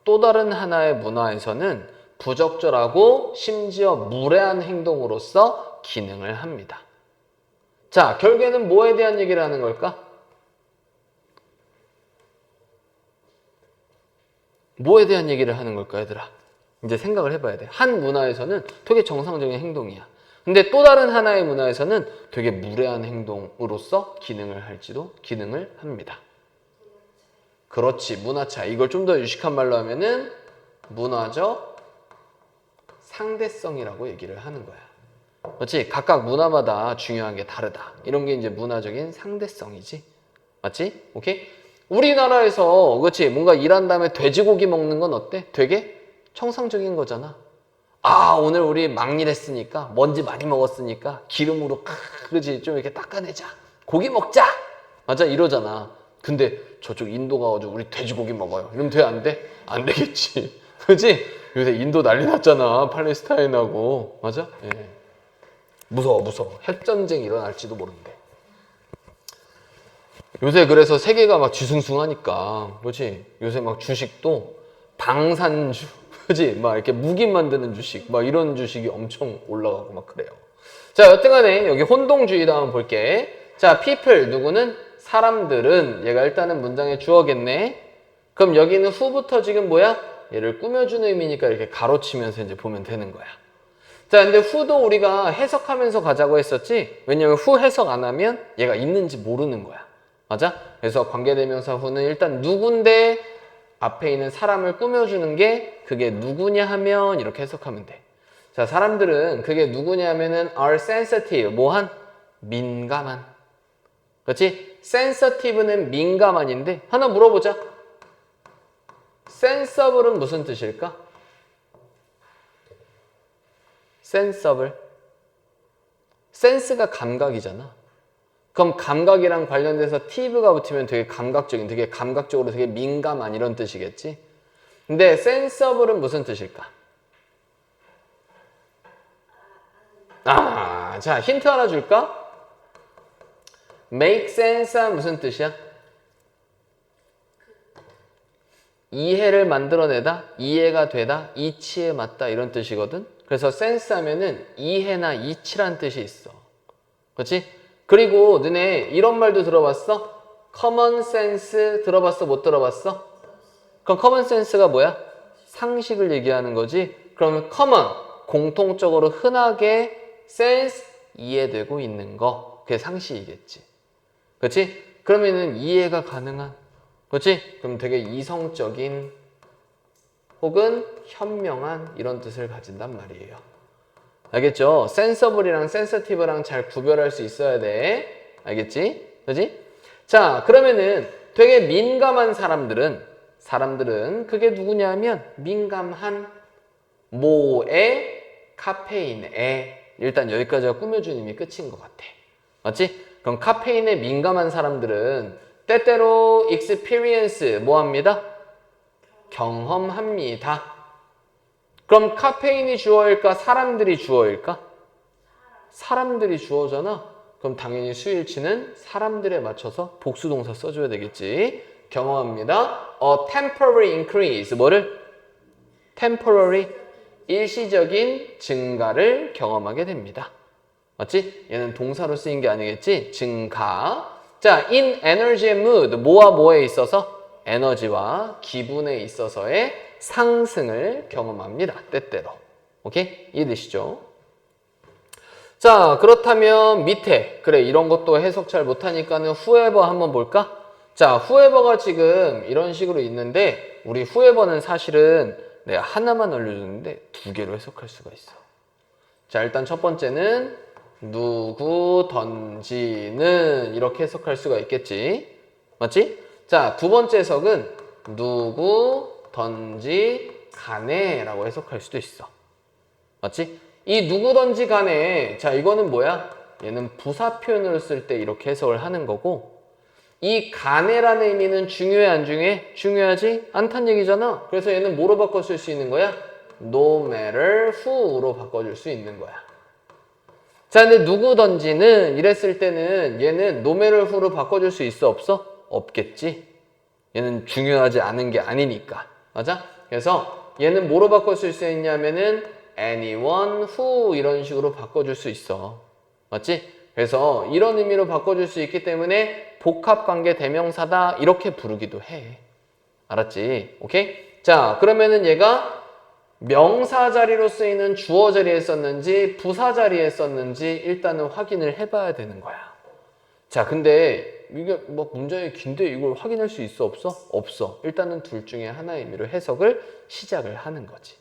또 다른 하나의 문화에서는 부적절하고 심지어 무례한 행동으로서 기능을 합니다. 자, 결국에는 뭐에 대한 얘기를 하는 걸까? 뭐에 대한 얘기를 하는 걸까, 얘들아? 이제 생각을 해봐야 돼. 한 문화에서는 되게 정상적인 행동이야. 근데 또 다른 하나의 문화에서는 되게 무례한 행동으로서 기능을 합니다. 그렇지, 문화차. 이걸 좀 더 유식한 말로 하면은 문화적 상대성이라고 얘기를 하는 거야. 그렇지? 각각 문화마다 중요한 게 다르다. 이런 게 이제 문화적인 상대성이지. 맞지? 오케이? 우리나라에서 그렇지? 뭔가 일한 다음에 돼지고기 먹는 건 어때? 되게 정상적인 거잖아. 아, 오늘 우리 막일 했으니까 먼지 많이 먹었으니까 기름으로 그렇지? 좀 이렇게 닦아내자. 고기 먹자. 맞아? 이러잖아. 근데 저쪽 인도 가가지고 우리 돼지고기 먹어요. 이러면 돼? 안 돼? 안 되겠지. 그렇지? 요새 인도 난리 났잖아. 팔레스타인하고. 맞아? 예. 무서워. 핵전쟁 일어날지도 모르는데. 요새 그래서 세계가 막 뒤숭숭하니까. 그렇지? 요새 막 주식도 방산주. 그렇지? 막 이렇게 무기 만드는 주식. 막 이런 주식이 엄청 올라가고 막 그래요. 자, 여튼간에 여기 혼동주의다 한번 볼게. 자, people 누구는? 사람들은 얘가 일단은 문장의 주어겠네. 그럼 여기는 who부터 지금 뭐야? 얘를 꾸며주는 의미니까 이렇게 가로치면서 이제 보면 되는 거야. 자, 근데 who도 우리가 해석하면서 가자고 했었지? 왜냐면 who 해석 안 하면 얘가 있는지 모르는 거야. 맞아? 그래서 관계대명사 who는 일단 누군데 앞에 있는 사람을 꾸며주는 게 그게 누구냐 하면 이렇게 해석하면 돼. 자, 사람들은 그게 누구냐 하면은 are sensitive. 뭐한? 민감한. 그렇지? sensitive는 민감한인데 하나 물어보자. sensible은 무슨 뜻일까? sensible. sense가 감각이잖아. 그럼 감각이랑 관련돼서 tive가 붙으면 되게 감각적인, 되게 감각적으로 되게 민감한 이런 뜻이겠지? 근데 sensible은 무슨 뜻일까? 자, 힌트 하나 줄까? make sense는 무슨 뜻이야? 이해를 만들어내다, 이해가 되다, 이치에 맞다 이런 뜻이거든. 그래서 sense 하면은 이해나 이치란 뜻이 있어. 그렇지? 그리고 너네 이런 말도 들어봤어? common sense 들어봤어? 못 들어봤어? 그럼 common sense가 뭐야? 상식을 얘기하는 거지. 그러면 common, 공통적으로 흔하게 sense, 이해되고 있는 거. 그게 상식이겠지. 그렇지? 그러면은 이해가 가능한, 그렇지? 그럼 되게 이성적인 혹은 현명한 이런 뜻을 가진단 말이에요. 알겠죠? sensible이랑 sensitive랑 잘 구별할 수 있어야 돼. 알겠지? 그렇지? 자, 그러면은 되게 민감한 사람들은 그게 누구냐면 민감한 뭐에? 카페인에. 일단 여기까지가 꾸며준 이미 끝인 것 같아. 맞지? 그럼 카페인에 민감한 사람들은 때때로 experience 뭐합니다? 경험합니다. 그럼 카페인이 주어일까? 사람들이 주어일까? 사람들이 주어잖아. 그럼 당연히 수일치는 사람들에 맞춰서 복수동사 써줘야 되겠지. 경험합니다. temporary increase. 뭐를? temporary, 일시적인 증가를 경험하게 됩니다. 맞지? 얘는 동사로 쓰인 게 아니겠지? 증가. 자, in energy and mood. 뭐와 뭐에 있어서? 에너지와 기분에 있어서의 상승을 경험합니다. 때때로. 오케이? 이해되시죠? 자, 그렇다면 밑에. 그래, 이런 것도 해석 잘 못하니까는 whoever 한번 볼까? 자, whoever가 지금 이런 식으로 있는데 우리 whoever는 사실은 내가 하나만 알려줬는데 두 개로 해석할 수가 있어. 자, 일단 첫 번째는 누구던지는 이렇게 해석할 수가 있겠지. 맞지? 자, 두 번째 해석은 누구던지 간에 라고 해석할 수도 있어. 맞지? 이 누구던지 간에, 자, 이거는 뭐야? 얘는 부사 표현으로 쓸 때 이렇게 해석을 하는 거고, 이 간에라는 의미는 중요해 안 중요해? 중요하지? 않단 얘기잖아. 그래서 얘는 뭐로 바꿔 쓸 수 있는 거야? No matter who로 바꿔줄 수 있는 거야. 자, 근데 누구던지는 이랬을 때는 얘는 no matter who로 바꿔줄 수 있어? 없어? 없겠지. 얘는 중요하지 않은 게 아니니까. 맞아? 그래서 얘는 뭐로 바꿔 쓸 수 있냐면은 anyone who 이런 식으로 바꿔줄 수 있어. 맞지? 그래서 이런 의미로 바꿔줄 수 있기 때문에 복합관계 대명사다 이렇게 부르기도 해. 알았지? 오케이? 자, 그러면은 얘가 명사 자리로 쓰이는 주어 자리에 썼는지 부사 자리에 썼는지 일단은 확인을 해봐야 되는 거야. 자, 근데 이게 뭐 문장이 긴데 이걸 확인할 수 있어? 없어? 없어. 일단은 둘 중에 하나의 의미로 해석을 시작을 하는 거지.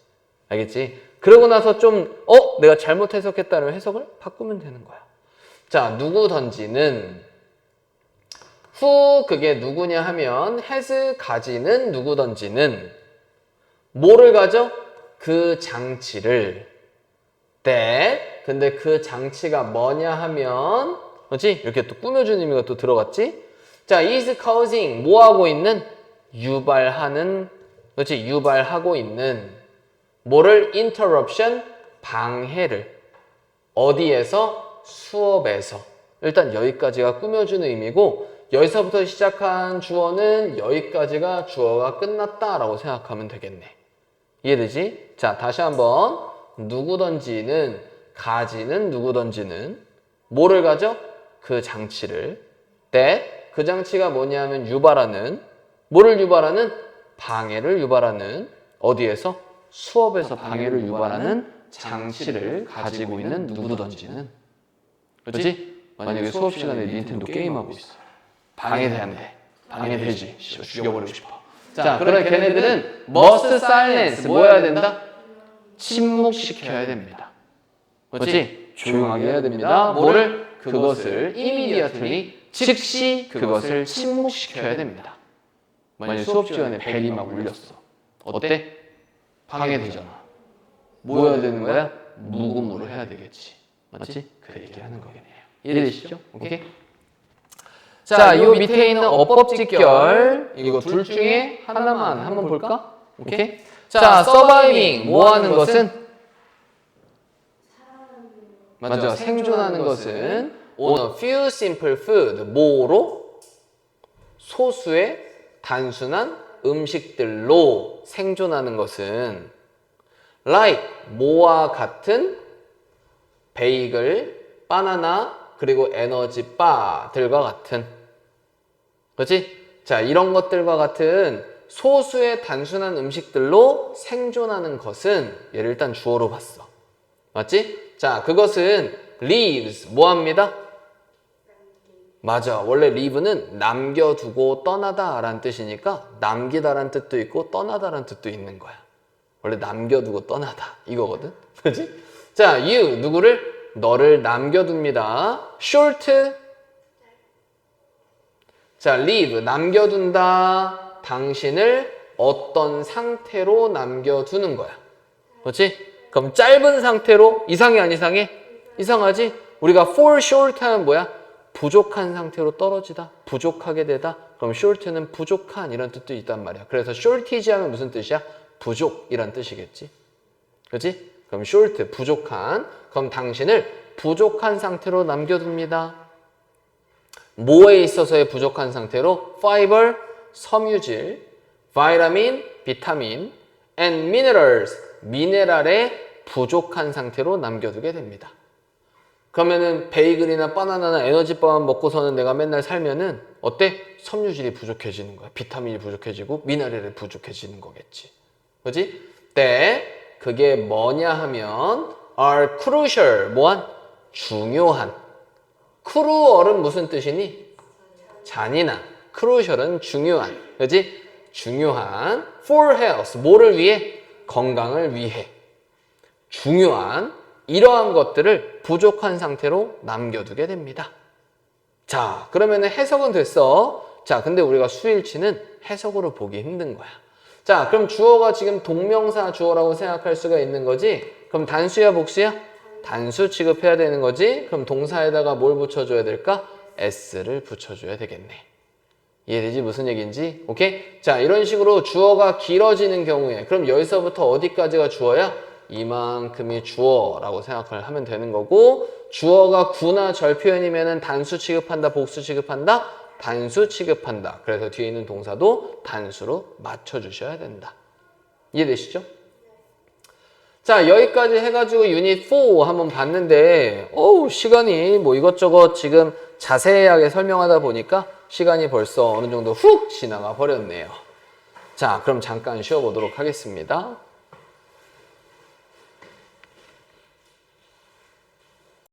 알겠지? 그러고 나서 좀 내가 잘못 해석했다는 해석을 바꾸면 되는 거야. 자, 누구던지는 who 그게 누구냐 하면 has 가지는 누구던지는 뭐를 가져? 그 장치를 that 근데 그 장치가 뭐냐 하면 그렇지? 이렇게 또 꾸며주는 의미가 또 들어갔지? 자, is causing 뭐하고 있는? 유발하는 그렇지? 유발하고 있는 뭐를? interruption 방해를 어디에서? 수업에서. 일단 여기까지가 꾸며주는 의미고 여기서부터 시작한 주어는 여기까지가 주어가 끝났다라고 생각하면 되겠네. 이해되지? 자, 다시 한번 누구던지는 가지는 누구던지는 뭐를 가져? 그 장치를 that 그 장치가 뭐냐면 유발하는 뭐를 유발하는? 방해를 유발하는 어디에서? 수업에서 방해를 유발하는 장치를 가지고 있는 누구던지는 그렇지? 만약에 수업 시간에 닌텐도 게임하고 있어. 방해되는데 방해되지. 죽여버리고 싶어. 자, 그러면 걔네들은 must silence 뭐 해야 된다? 침묵시켜야 됩니다. 그렇지? 조용하게 해야 됩니다. 뭐를? 그것을 immediately 즉시 그것을 침묵시켜야 됩니다. 만약에 수업 시간에 벨이 막 울렸어. 어때? 방해되잖아. 뭐 해야 되는 거야? 묵음으로 해야 되겠지. 맞지? 그 얘기하는 거겠네요. 이해되시죠? 오케이? 자, 요 밑에 있는 어법직결 이거 둘 중에 하나만 한번 볼까? 오케이? 자, surviving 뭐 하는 것은? 맞아, 생존하는 것은 on a few simple food 뭐로? 소수의 단순한 음식들로 생존하는 것은 like 뭐와 같은 베이글, 바나나 그리고 에너지 바들과 같은 그렇지? 자, 이런 것들과 같은 소수의 단순한 음식들로 생존하는 것은 얘를 일단 주어로 봤어. 맞지? 자, 그것은 leaves 뭐합니다? 맞아. 원래 leave는 남겨두고 떠나다 라는 뜻이니까 남기다 라는 뜻도 있고 떠나다 라는 뜻도 있는 거야. 원래 남겨두고 떠나다 이거거든. 그렇지? 자, you 누구를? 너를 남겨둡니다. short 자, leave 남겨둔다. 당신을 어떤 상태로 남겨두는 거야. 그렇지? 그럼 짧은 상태로 이상해 안 이상해? 이상하지? 우리가 for short 하면 뭐야? 부족한 상태로 떨어지다, 부족하게 되다. 그럼 short는 부족한 이런 뜻도 있단 말이야. 그래서 shortage 하면 무슨 뜻이야? 부족이란 뜻이겠지. 그렇지? 그럼 short 부족한. 그럼 당신을 부족한 상태로 남겨둡니다. 뭐에 있어서의 부족한 상태로? fiber, 섬유질, vitamin, 비타민, and minerals, 미네랄의 부족한 상태로 남겨두게 됩니다. 그러면은 베이글이나 바나나나 에너지바만 먹고서는 내가 맨날 살면은 어때? 섬유질이 부족해지는 거야. 비타민이 부족해지고 미네랄이 부족해지는 거겠지. 그지? 때 그게 뭐냐 하면 are crucial, 뭐한? 중요한. cruel은 무슨 뜻이니? 잔인한. crucial은 중요한. 그지? 중요한. for health, 뭐를 위해? 건강을 위해. 중요한 이러한 것들을 부족한 상태로 남겨두게 됩니다. 자, 그러면 해석은 됐어. 자, 근데 우리가 수일치는 해석으로 보기 힘든 거야. 자, 그럼 주어가 지금 동명사 주어라고 생각할 수가 있는 거지? 그럼 단수야, 복수야? 단수 취급해야 되는 거지? 그럼 동사에다가 뭘 붙여줘야 될까? s를 붙여줘야 되겠네. 이해되지? 무슨 얘기인지? 오케이? 자, 이런 식으로 주어가 길어지는 경우에 그럼 여기서부터 어디까지가 주어야? 이만큼이 주어라고 생각을 하면 되는 거고 주어가 구나 절 표현이면 단수 취급한다, 복수 취급한다? 단수 취급한다. 그래서 뒤에 있는 동사도 단수로 맞춰주셔야 된다. 이해되시죠? 자, 여기까지 해가지고 유닛 4 한번 봤는데 시간이 뭐 이것저것 지금 자세하게 설명하다 보니까 시간이 벌써 어느 정도 훅 지나가 버렸네요. 자, 그럼 잠깐 쉬어보도록 하겠습니다.